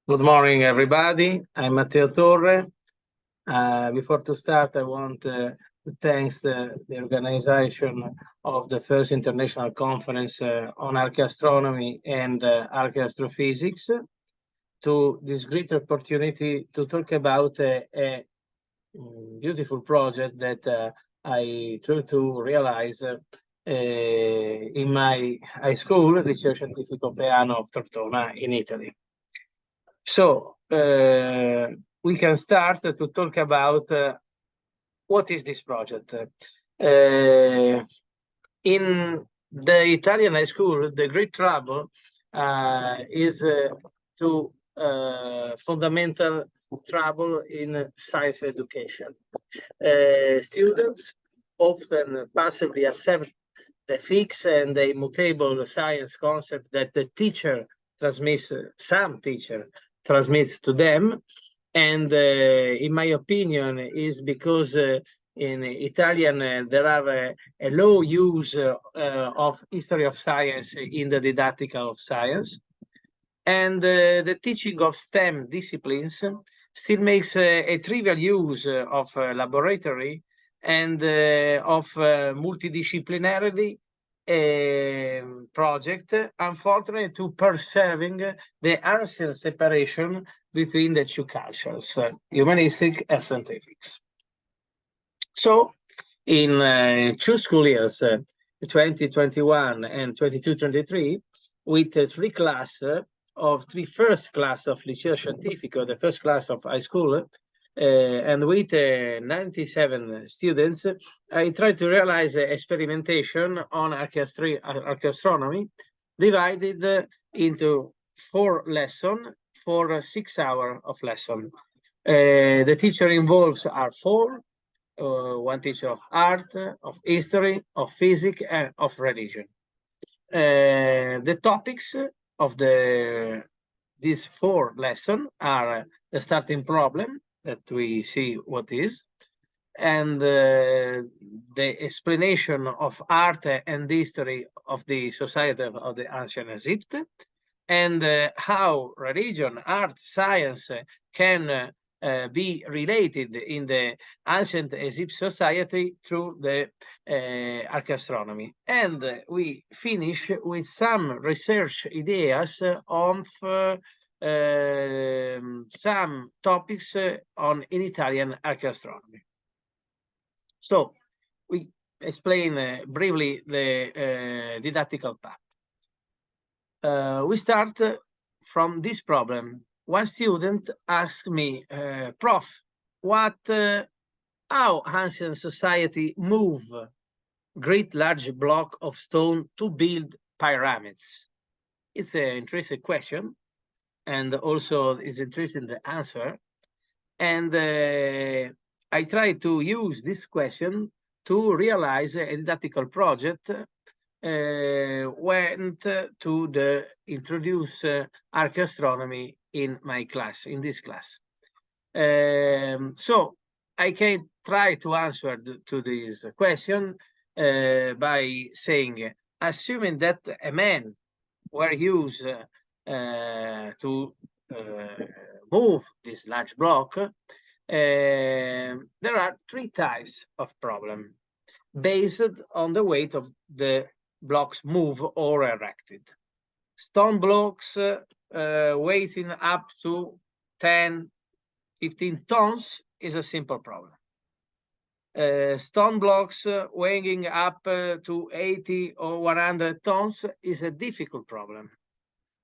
Good morning, everybody. I'm Matteo Torre. Before to start, I want to thank the organization of the first international conference on archaeoastronomy and archaeoastrophysics to this great opportunity to talk about a beautiful project that I try to realize in my high school, Liceo Scientifico Peano of Tortona in Italy. So we can start to talk about what is this project. In the Italian high school, the great trouble is to fundamental trouble in science education. Students often passively accept the fixed and the immutable science concept that the teacher transmits, some teacher transmits to them. And in my opinion, is because in Italian there are a low use of history of science in the didactic of science. And the teaching of STEM disciplines still makes a trivial use of laboratory and of multidisciplinarity project, unfortunately, to preserving the ancient separation between the two cultures, humanistic and scientific. So, in 2 school years, 2021 and 22-23, with three first class of Liceo Scientifico, the first class of high school, and with 97 students, I tried to realize experimentation on archaeoastronomy, divided into 4 lessons for 6 hours of lesson. The teacher involves are 4, one teacher of art, of history, of physics, and of religion. The topics of these 4 lessons are the starting problem, that we see what is, and the explanation of art and history of the society of the ancient Egypt, and how religion, art, science can be related in the ancient Egypt society through the archaeoastronomy. And we finish with some research ideas of some topics in Italian archaeoastronomy. So we explain briefly the didactical path. We start from this problem. One student asked me, Prof, how ancient society move great large block of stone to build pyramids? It's an interesting question, and also is interesting the answer. And I try to use this question to realize a didactical project went to the introduce archaeoastronomy in my class, in this class. So I can try to answer to this question by saying, assuming that a man were used to move this large block, there are 3 types of problem based on the weight of the blocks move or erected. Stone blocks weighing up to 10, 15 tons is a simple problem. Stone blocks weighing up to 80 or 100 tons is a difficult problem.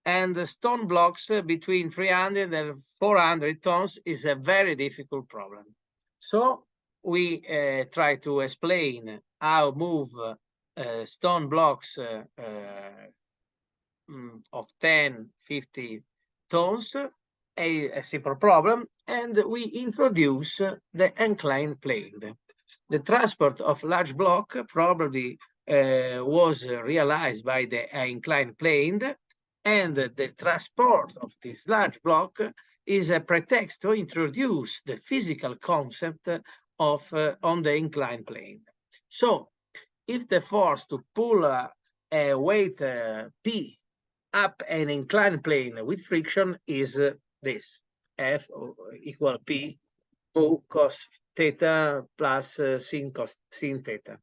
And the stone blocks between 300 and 400 tons is a very difficult problem. So we try to explain how move stone blocks of 10, 50 tons, a simple problem, and we introduce the inclined plane. The transport of large block probably was realized by the inclined plane, and the transport of this large block is a pretext to introduce the physical concept of on the inclined plane. So if the force to pull a weight P up an inclined plane with friction is this F equal P mu cos theta plus sin theta.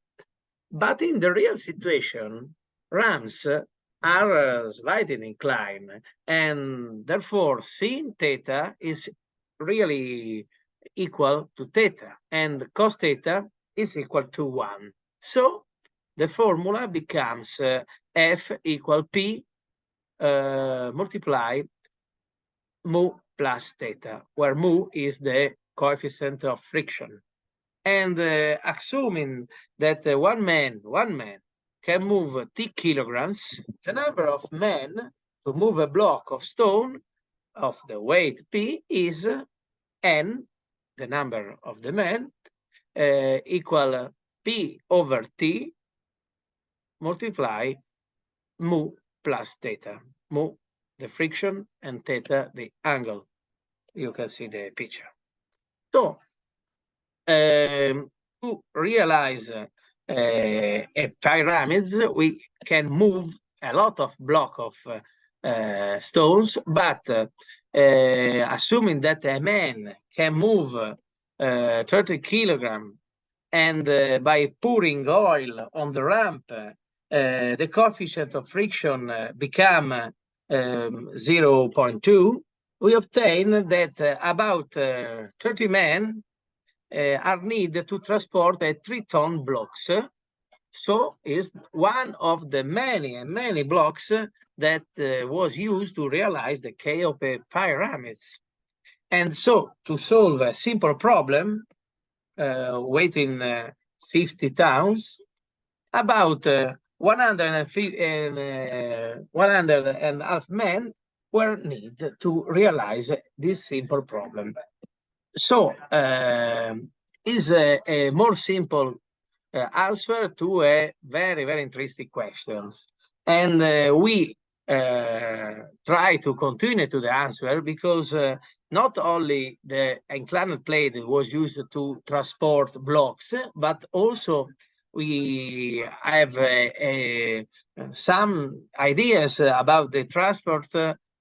But in the real situation, rams are slightly inclined, and therefore sin theta is really equal to theta, and cos theta is equal to 1. So the formula becomes F equal P multiply mu plus theta, where mu is the coefficient of friction. And assuming that one man can move t kilograms, the number of men to move a block of stone of the weight P is n, the number of the men, equal P over T multiply mu plus theta. Mu, the friction, and theta, the angle. You can see the picture. So, to realize a pyramid, we can move a lot of block of stones, but assuming that a man can move 30 kilograms, and by pouring oil on the ramp, the coefficient of friction become 0.2, we obtain that about 30 men are needed to transport a 3-ton blocks. So is one of the many blocks that was used to realize the Cheope pyramids. And so to solve a simple problem, weighing 50 tons, about 100 men were needed to realize this simple problem. So is a more simple answer to a very interesting questions. And we try to continue to the answer because not only the inclined plane was used to transport blocks, but also we have some ideas about the transport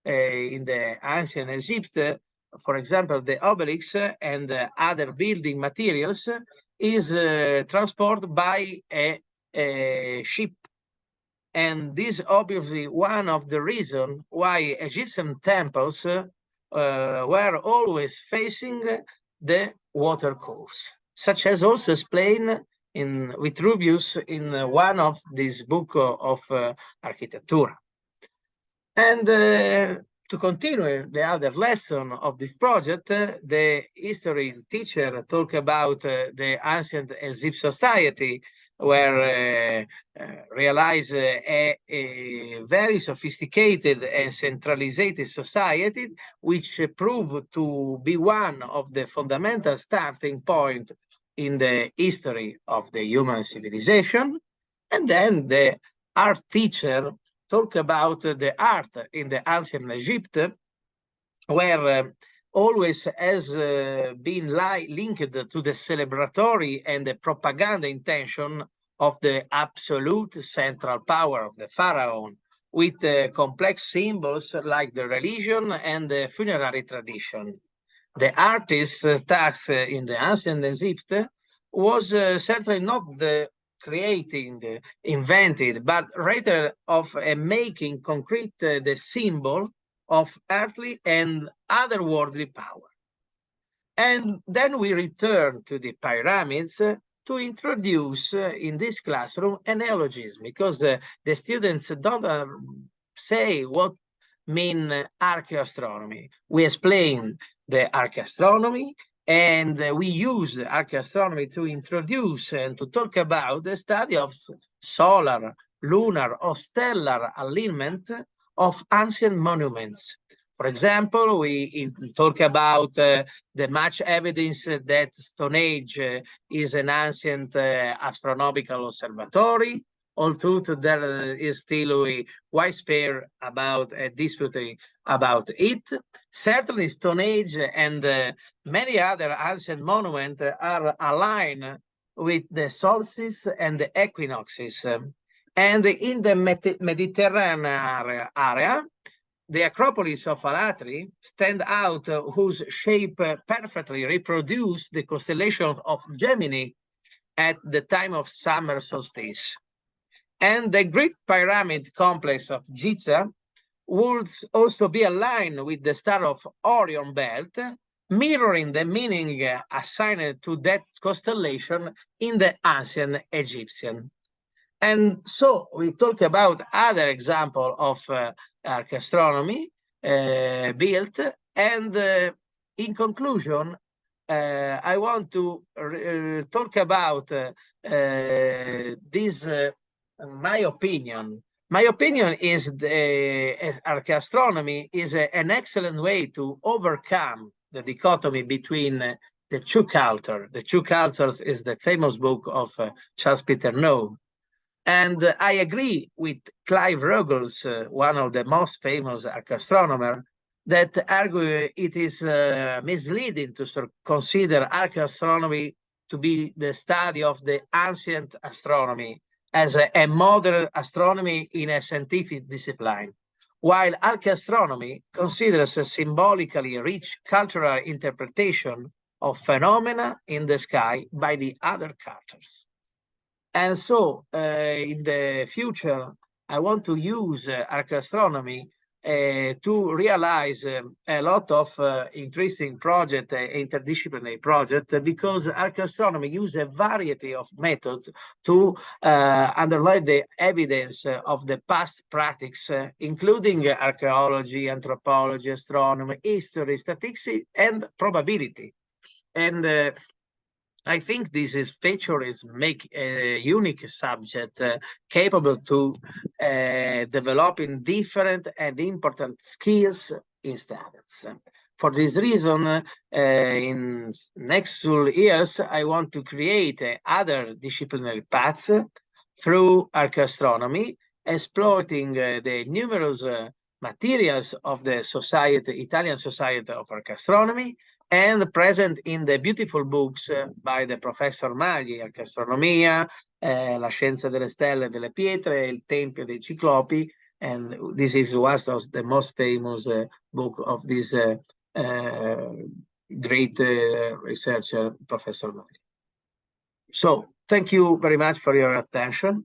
in the ancient Egypt. For example, the obelisk and other building materials is transported by a ship. And this is obviously one of the reasons why Egyptian temples were always facing the water course, such as also explained in Vitruvius in one of these books of architecture. And to continue the other lesson of this project, the history teacher talked about the ancient Egyptian society, where realized a very sophisticated and centralized society, which proved to be one of the fundamental starting point in the history of the human civilization. And then the art teacher talk about the art in the ancient Egypt, where always has been linked to the celebratory and the propaganda intention of the absolute central power of the pharaoh, with complex symbols like the religion and the funerary tradition. The artist's task in the ancient Egypt was certainly not the creating, invented, but rather of making concrete the symbol of earthly and otherworldly power. And then we return to the pyramids to introduce in this classroom a neologism, because the students don't say what mean archaeoastronomy. We explain the archaeoastronomy, and we use archaeoastronomy to introduce and to talk about the study of solar, lunar, or stellar alignment of ancient monuments. For example, we talk about the much evidence that Stone Age is an ancient astronomical observatory, although there is still widespread about a dispute about it. Certainly, Stone Age and many other ancient monuments are aligned with the solstices and the equinoxes. And in the Mediterranean area, the Acropolis of Alatri stand out, whose shape perfectly reproduce the constellation of Gemini at the time of summer solstice. And the Great Pyramid complex of Giza would also be aligned with the star of Orion belt, mirroring the meaning assigned to that constellation in the ancient Egyptian. And so we talk about other example of archaeoastronomy built. And in conclusion, I want to talk about this, my opinion. My opinion is the archaeoastronomy is an excellent way to overcome the dichotomy between the two cultures. The Two Cultures is the famous book of Charles Peter Noe. And I agree with Clive Ruggles, one of the most famous archaeoastronomers, that argue it is misleading to consider archaeoastronomy to be the study of the ancient astronomy as a modern astronomy in a scientific discipline, while archaeoastronomy considers a symbolically rich cultural interpretation of phenomena in the sky by the other cultures. And so in the future, I want to use archaeoastronomy to realize a lot of interesting project, interdisciplinary project, because archaeoastronomy uses a variety of methods to underline the evidence of the past practice, including archaeology, anthropology, astronomy, history, statistics, and probability. And I think this feature make a unique subject capable to developing different and important skills in studies. For this reason, in next 2 years, I want to create other disciplinary paths through archaeoastronomy, exploiting the numerous materials of the Italian Society of Archaeoastronomy, and present in the beautiful books by the Professor Magli, Archaeoastronomia, La Scienza delle Stelle e delle Pietre, Il Tempio dei Ciclopi, and this is one of the most famous book of this great researcher, Professor Magli. So thank you very much for your attention.